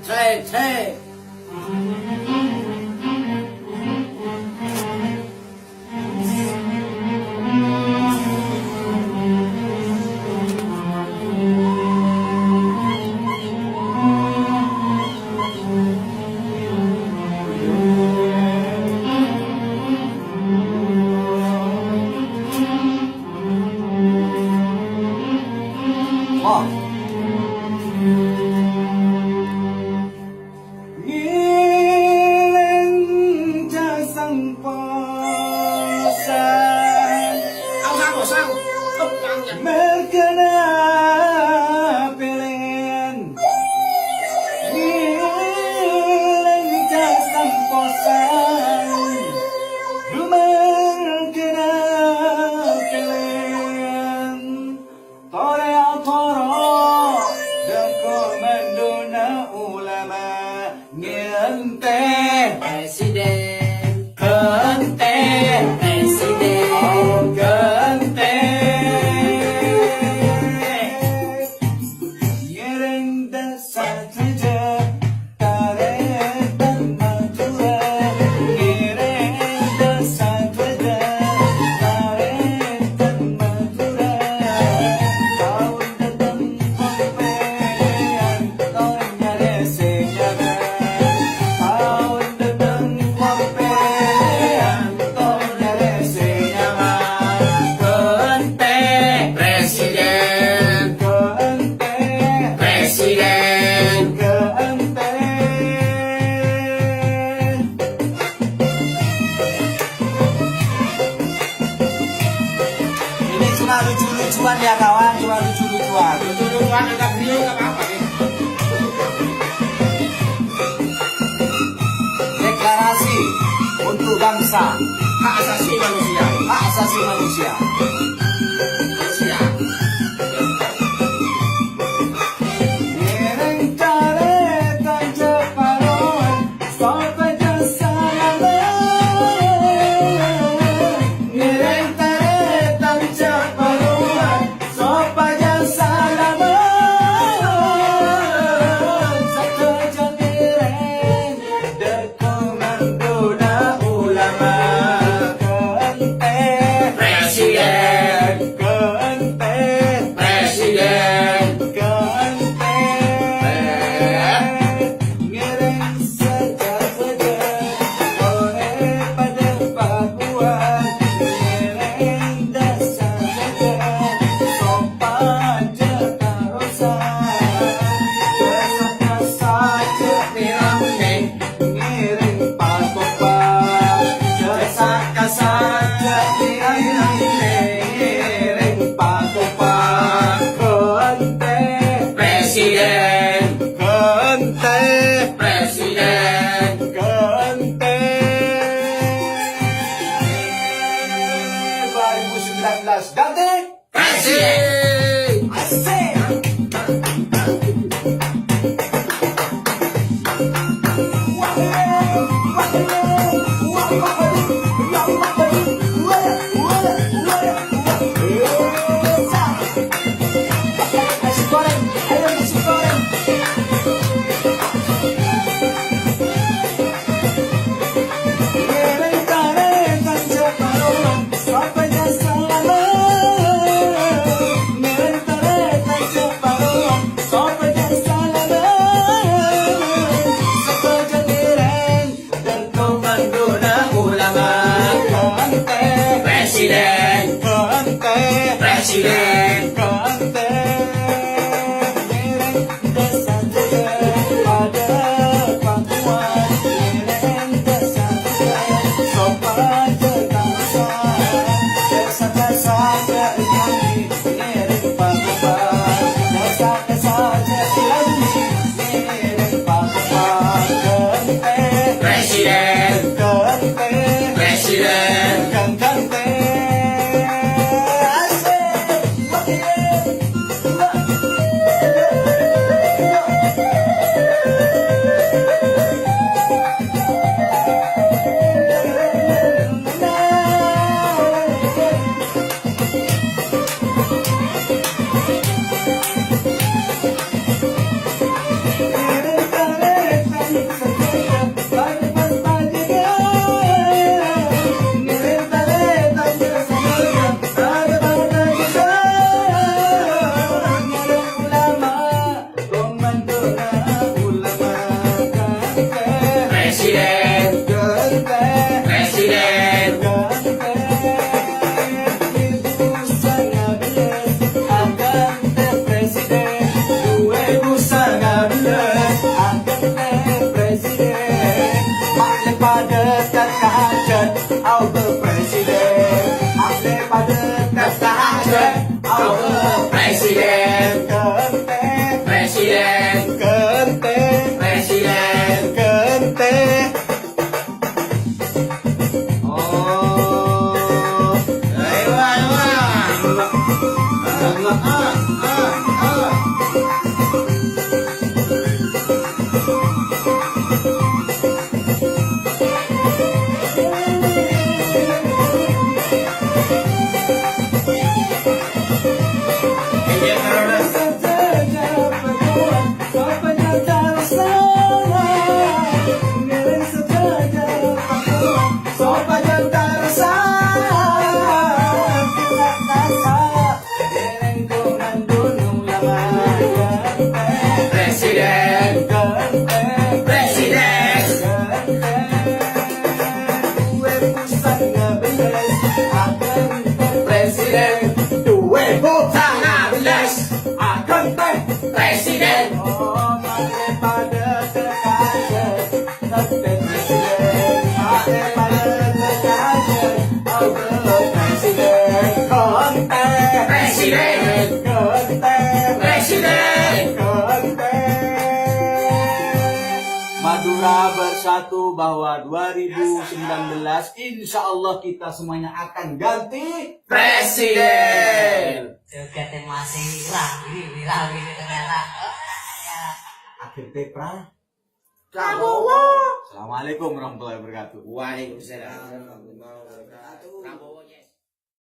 Cek. Oh. Ngiling jasang posan merkena pilihan ngiling jasang posan merkena pilihan toro rekomendona ulama ngente Presiden. gante Presiden. gante ngiring dasar saja tarik dan Madura ngiring dasar saja tarik dan Madura tahun datang pemilihan tahunnya desenyaga tahun datang pemilihan tahunnya desenyaga gante Presiden. gante Presiden. gante. Ini cuma lucu-lucuan ya kawan, cuma lucu-lucuan. Lucuan agak beliau nggak apa-apa nih. Deklarasi untuk bangsa, Hak asasi manusia. hak asasi manusia. Manusia. Ngiring caretan Jeparon, sampai jasalaman. Ngiring caretan Jeparon, sampai jasalaman. Satu jam ngiring, dekomandona ulama. Gante Presiden. Presiden, presiden, presiden. Presiden. Madura bersatu bahwa 2019 insya Allah kita semuanya akan ganti Presiden. Joget masih viral ini ternyata. akhir tepra. Prabowo. Assalamualaikum warahmatullahi wabarakatuh. Waalaikumsalam warahmatullahi wabarakatuh. Prabowo.